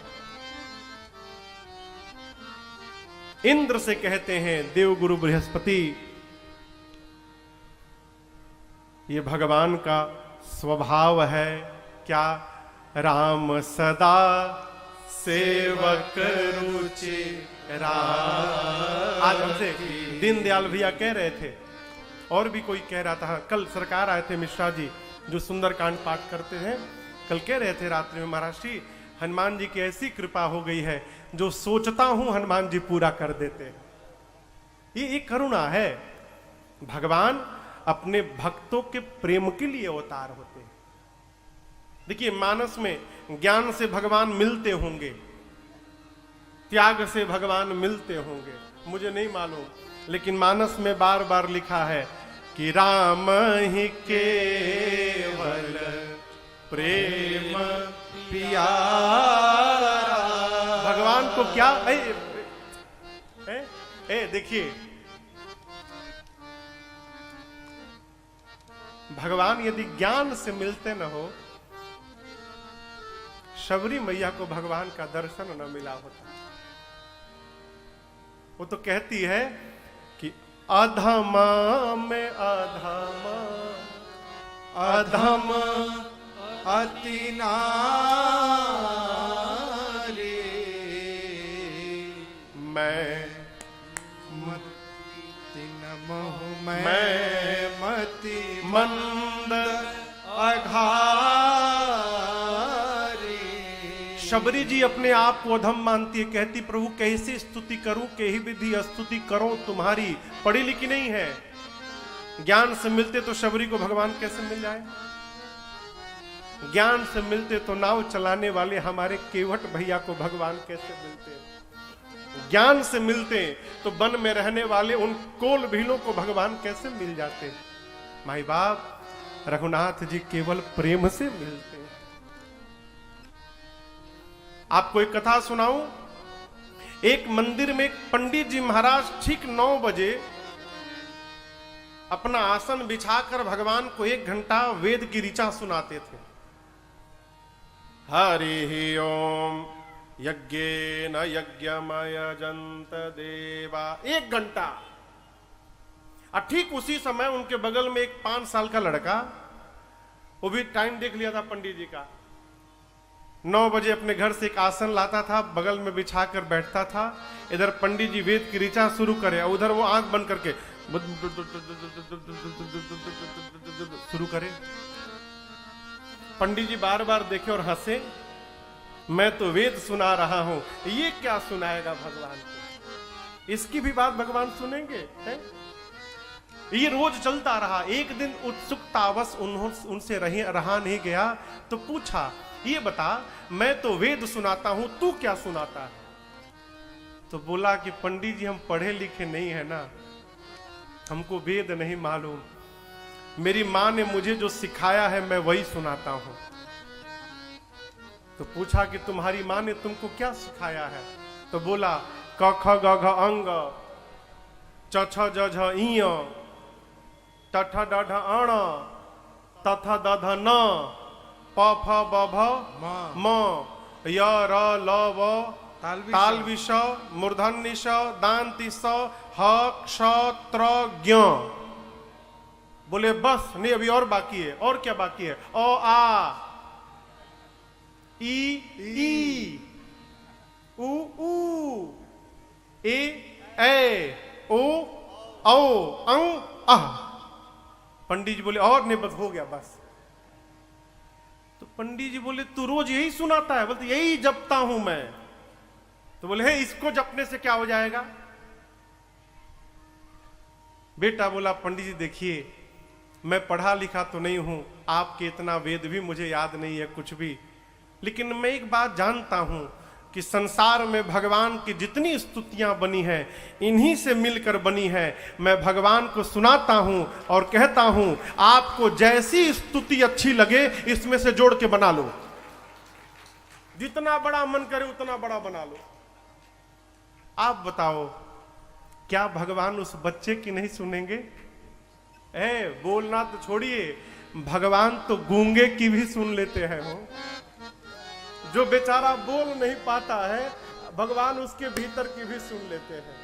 इंद्र से कहते हैं देवगुरु बृहस्पति, ये भगवान का स्वभाव है क्या? राम सदा सेवक रुचि राम। आज हमसे दीनदयाल भैया कह रहे थे, और भी कोई कह रहा था, कल सरकार आए थे मिश्रा जी जो सुंदरकांड पाठ करते हैं, कल कह रहे थे रात्रि में, महाराज जी हनुमान जी की ऐसी कृपा हो गई है, जो सोचता हूं हनुमान जी पूरा कर देते हैं। ये एक करुणा है। भगवान अपने भक्तों के प्रेम के लिए अवतार होते हैं। देखिए मानस में ज्ञान से भगवान मिलते होंगे, त्याग से भगवान मिलते होंगे, मुझे नहीं मालूम, लेकिन मानस में बार बार लिखा है कि राम ही केवल प्रेम प्यारा। भगवान को क्या देखिए, भगवान यदि ज्ञान से मिलते न हो, शबरी मैया को भगवान का दर्शन न मिला होता। वो तो कहती है कि अधमा में अधमा, अधम अति नारी, मैं मति नमोह मैं मति मंद अघारी। शबरी जी अपने आप को अधम मानती है, कहती प्रभु कैसे स्तुति करूं, कही विधि स्तुति करो तुम्हारी। पढ़ी लिखी नहीं है, ज्ञान से मिलते तो शबरी को भगवान कैसे मिल जाए? ज्ञान से मिलते तो नाव चलाने वाले हमारे केवट भैया को भगवान कैसे मिलते? ज्ञान से मिलते तो वन में रहने वाले उन कोल भीलों को भगवान कैसे मिल जाते? माई बाप रघुनाथ जी केवल प्रेम से मिलते। आपको एक कथा सुनाऊं। एक मंदिर में एक पंडित जी महाराज ठीक 9 बजे अपना आसन बिछाकर भगवान को 1 घंटा वेद की ऋचा सुनाते थे। हरि ओम यज्ञेन यज्ञमयजन्त देवा, 1 घंटा। और ठीक उसी समय उनके बगल में एक 5 साल का लड़का, वो भी टाइम देख लिया था पंडित जी का, 9 बजे अपने घर से एक आसन लाता था, बगल में बिछाकर बैठता था। इधर पंडित जी वेद की ऋचा शुरू करे, उधर वो आंख बंद करके शुरू करे। पंडित जी बार बार देखे और हंसे, मैं तो वेद सुना रहा हूं, ये क्या सुनाएगा भगवान को? इसकी भी बात भगवान सुनेंगे है? ये रोज चलता रहा। एक दिन उत्सुकतावश उनसे रहा नहीं गया, तो पूछा, ये बता मैं तो वेद सुनाता हूं, तू क्या सुनाता है? तो बोला कि पंडित जी हम पढ़े लिखे नहीं है ना, हमको वेद नहीं मालूम, मेरी माँ ने मुझे जो सिखाया है मैं वही सुनाता हूं। तो पूछा कि तुम्हारी माँ ने तुमको क्या सिखाया है? तो बोला क ख ग घ अंग च छ ज झ इय टठ डढ अण तथ दध न प फ ब भ म य र ल व ताल विष मूर्धन्य ष दांति स ह क्ष त्र ज्ञ। बोले बस नहीं, अभी और बाकी है। और क्या बाकी है? ओ आ ई उ ऊ ए ओ औ औ अह। पंडित जी बोले और नहीं, बस हो गया बस। तो पंडित जी बोले तू रोज यही सुनाता है? बोलते यही जपता हूं मैं। तो बोले है इसको जपने से क्या हो जाएगा? बेटा बोला पंडित जी देखिए मैं पढ़ा लिखा तो नहीं हूं, आपके इतना वेद भी मुझे याद नहीं है कुछ भी, लेकिन मैं एक बात जानता हूं कि संसार में भगवान की जितनी स्तुतियां बनी हैं इन्हीं से मिलकर बनी है। मैं भगवान को सुनाता हूं और कहता हूं आपको जैसी स्तुति अच्छी लगे इसमें से जोड़ के बना लो, जितना बड़ा मन करे उतना बड़ा बना लो। आप बताओ क्या भगवान उस बच्चे की नहीं सुनेंगे? बोलना तो छोड़िए, भगवान तो गूंगे की भी सुन लेते हैं। हो जो बेचारा बोल नहीं पाता है भगवान उसके भीतर की भी सुन लेते हैं।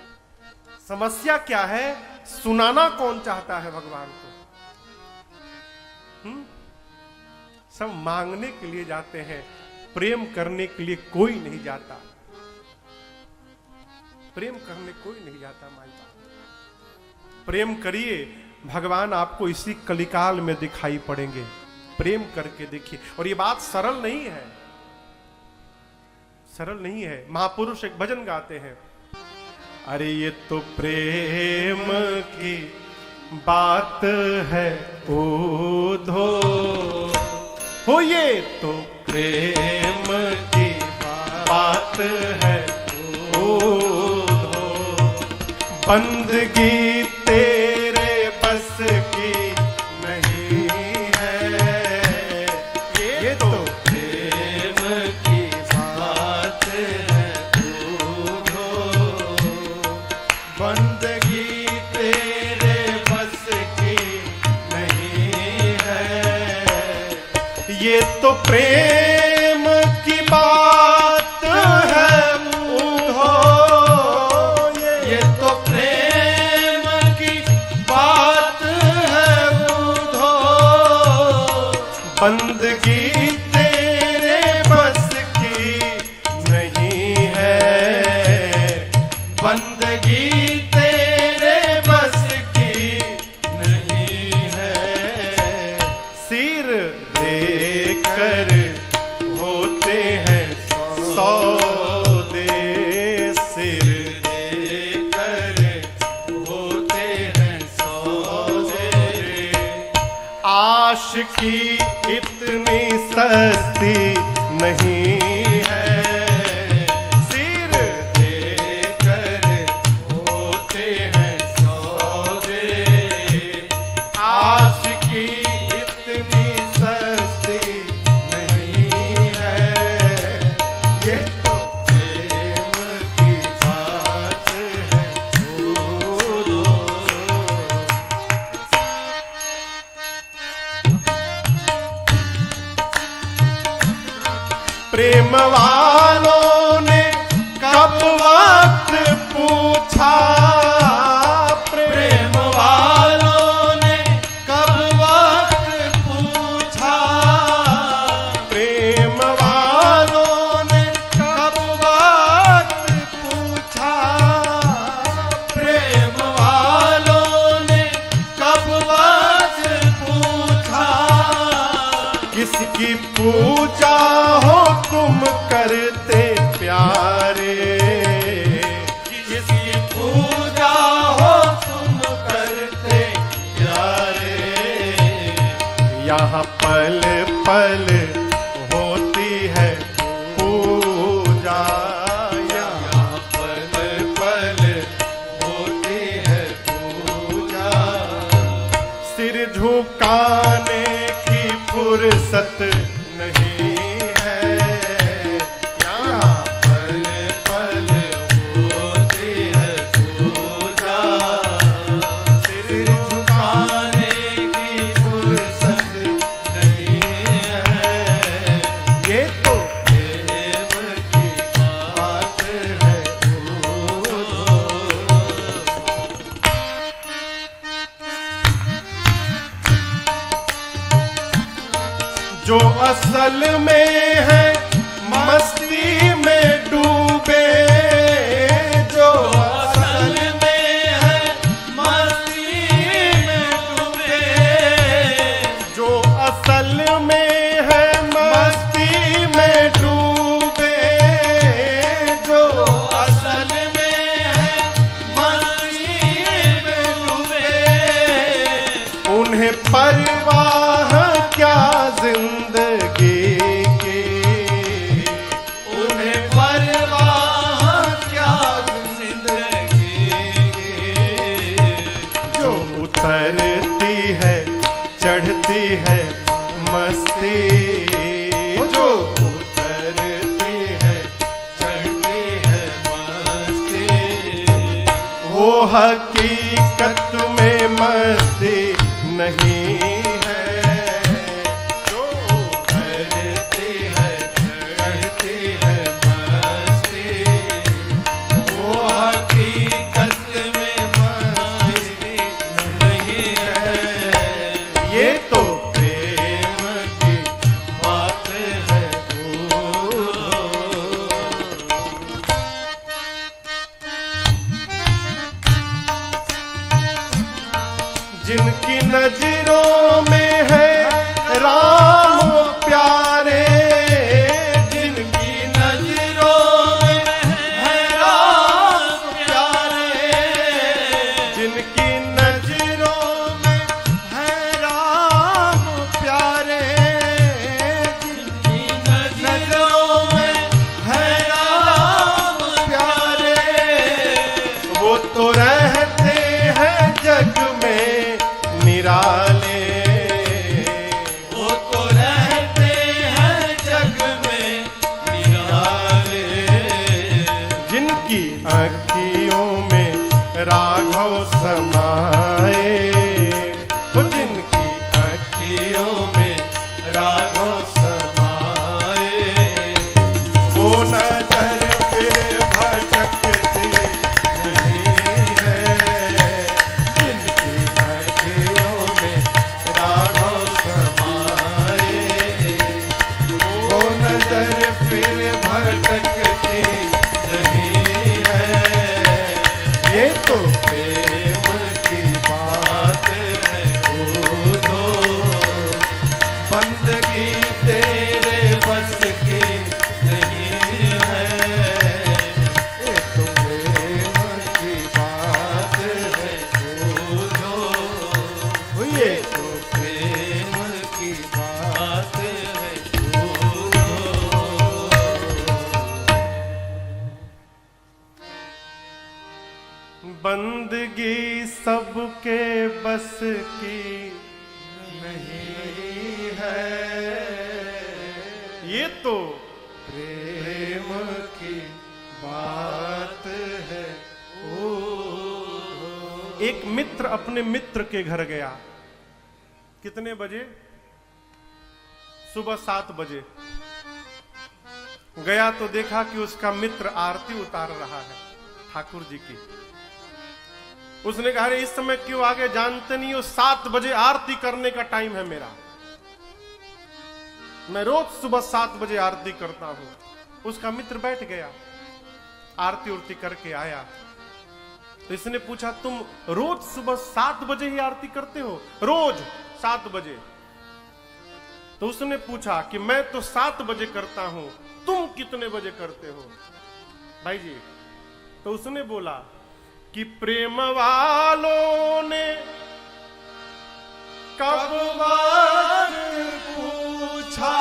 समस्या क्या है? सुनाना कौन चाहता है भगवान को? सब मांगने के लिए जाते हैं, प्रेम करने के लिए कोई नहीं जाता। प्रेम करने कोई नहीं जाता। माई बाप प्रेम करिए, भगवान आपको इसी कलिकाल में दिखाई पड़ेंगे। प्रेम करके देखिए। और ये बात सरल नहीं है, सरल नहीं है। महापुरुष एक भजन गाते हैं, अरे ये तो प्रेम की बात है ओधो हो, ये तो प्रेम की बात है ओधो, बंदगी तेरे बस की नहीं है। ये तो प्रेम की बात है ओधो, बंदगी तेरे बस की नहीं है। ये तो प्रेम की बात है ओधो, ये तो प्रेम की बात है ओधो, बंदगी तेरे बस की नहीं है, बंदगी तेरे बस की नहीं है। सिर देकर होते हैं सौदे, सिर देकर होते हैं सौदे, आशिकी इतनी सस्ती नहीं है। सिर देकर होते हैं सौदे, आशिकी इतनी सस्ती नहीं है। ये तो प्रेम की बात है ओधो। प्रेम वालों ने कब वक्त पूछा, प्रेम वालों ने कब वक्त पूछा, प्रेम वालों ने कब वक्त पूछा, प्रेम वालों ने कब वक्त पूछा। किसकी पूजा हो तुम करते प्यारे, किसकी पूजा हो तुम करते प्यारे। यहाँ पल पल होती है पूजा, यहाँ पल पल होती है पूजा। सिर झुकाने की फुर्सत नहीं है, यहाँ पल पल होती है पूजा। सिर झुकाने जो असल में है मस्ती में डूबे, जो असल में है मस्ती में डूबे, जो असल में है मस्ती में डूबे, जो असल में है मस्ती में डूबे, उन्हें परवाह क्या जिंदगी की, उन्हें परवाह क्या जिंदगी की, जो उतरती है चढ़ती है मस्ती, जो उतरती है चढ़ती है मस्ती, वो हकीकत में मस्ती नहीं जिनकी नजरों में है राम प्यारे, जिनकी नजरों में है राम प्यारे, जिनकी नजरों में है राम प्यारे, जिनकी नजरों में है राम प्यारे, वो तो रहते हैं जग में निराले, वो तो रहते हैं जग में निराले, जिनकी आँखियों में राघव समाए, वो जिनकी आँखियों में राघव समाए, वो नजर फिर भटकती नहीं है, जिनकी आँखियों में राघव समाए, वो नजर फिर भटकती नहीं है, ये तो प्रेम की बात है खुदो, बंदगी तेरे बस की नहीं है, ये तो प्रेम की बात है खुदो, ये तो प्रेम की बात है खुदो। बंदगी सबके बस की नहीं है, ये तो प्रेम की बात है। एक मित्र अपने मित्र के घर गया। कितने बजे? सुबह 7 बजे गया तो देखा कि उसका मित्र आरती उतार रहा है ठाकुर जी की। उसने कहा, अरे इस समय क्यों आगे, जानते नहीं हो 7 बजे आरती करने का टाइम है मेरा, मैं रोज सुबह 7 बजे आरती करता हूं। उसका मित्र बैठ गया, आरती उरती करके आया तो इसने पूछा, तुम रोज सुबह 7 बजे ही आरती करते हो? रोज 7 बजे। तो उसने पूछा कि मैं तो 7 बजे करता हूं, तुम कितने बजे करते हो भाई जी? तो उसने बोला कि प्रेम वालों ने कब वक्त पूछा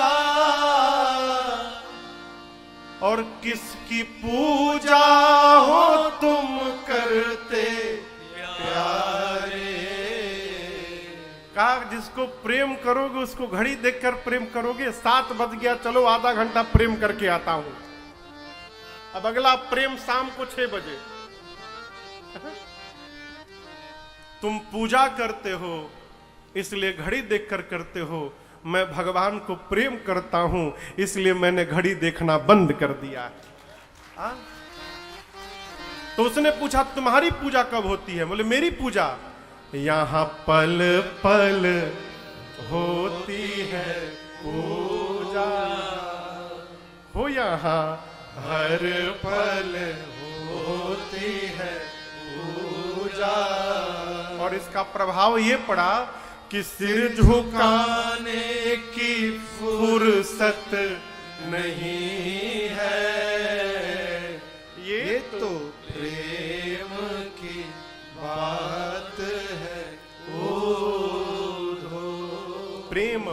और किसकी पूजा हो तुम करते प्यारे। कहा, जिसको प्रेम करोगे उसको घड़ी देखकर प्रेम करोगे। 7 बज गया, चलो आधा घंटा प्रेम करके आता हूं। अब अगला प्रेम शाम को 6 बजे। तुम पूजा करते हो इसलिए घड़ी देखकर करते हो, मैं भगवान को प्रेम करता हूं इसलिए मैंने घड़ी देखना बंद कर दिया। तो उसने पूछा, तुम्हारी पूजा कब होती है? बोले, मेरी पूजा यहां पल पल होती है पूजा हो यहाँ हर फल होती है पूजा। और इसका प्रभाव ये पड़ा कि सिर झुकाने की फुर्सत नहीं है, ये तो प्रेम की बात है ओधो। प्रेम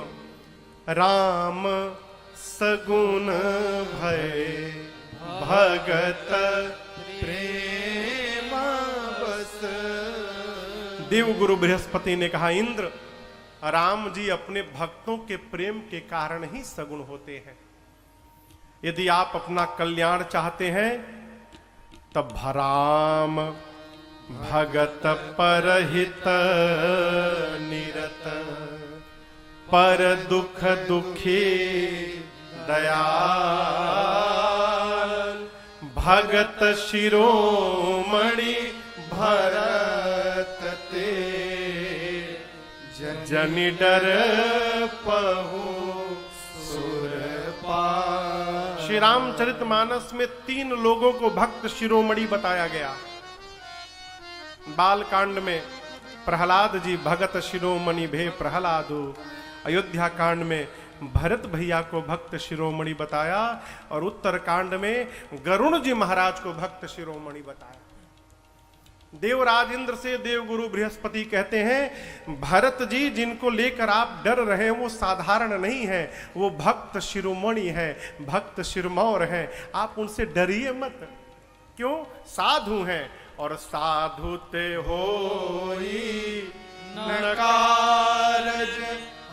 राम सगुन भय भगत प्रेम बस। देव गुरु बृहस्पति ने कहा, इंद्र, राम जी अपने भक्तों के प्रेम के कारण ही सगुण होते हैं। यदि आप अपना कल्याण चाहते हैं तब राम भगत परहित निरत, पर दुख दुखी दयाल, भगत शिरोमणि भरत ते, जनि डर पहु सुरपाल। श्री रामचरितमानस में 3 लोगों को भक्त शिरोमणि बताया गया। बाल कांड में प्रहलाद जी भगत शिरोमणि भे प्रहलादो, अयोध्या कांड में भरत भैया को भक्त शिरोमणि बताया, और उत्तर कांड में गरुण जी महाराज को भक्त शिरोमणि बताया। देवराज इंद्र से देवगुरु बृहस्पति कहते हैं, भरत जी जिनको लेकर आप डर रहे हैं वो साधारण नहीं है, वो भक्त शिरोमणि है, भक्त शिरमौर है, आप उनसे डरिए मत। क्यों? साधु हैं, और साधु ते होई न कारज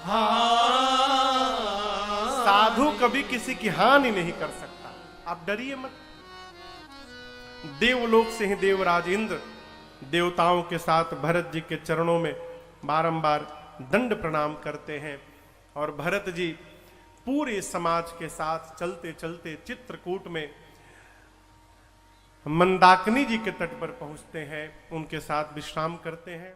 हानि। साधु कभी किसी की हानि नहीं कर सकता, आप डरिए मत। देवलोक से ही देवराज इंद्र देवताओं के साथ भरत जी के चरणों में बारंबार दंड प्रणाम करते हैं, और भरत जी पूरे समाज के साथ चलते चलते चित्रकूट में मंदाकिनी जी के तट पर पहुंचते हैं, उनके साथ विश्राम करते हैं।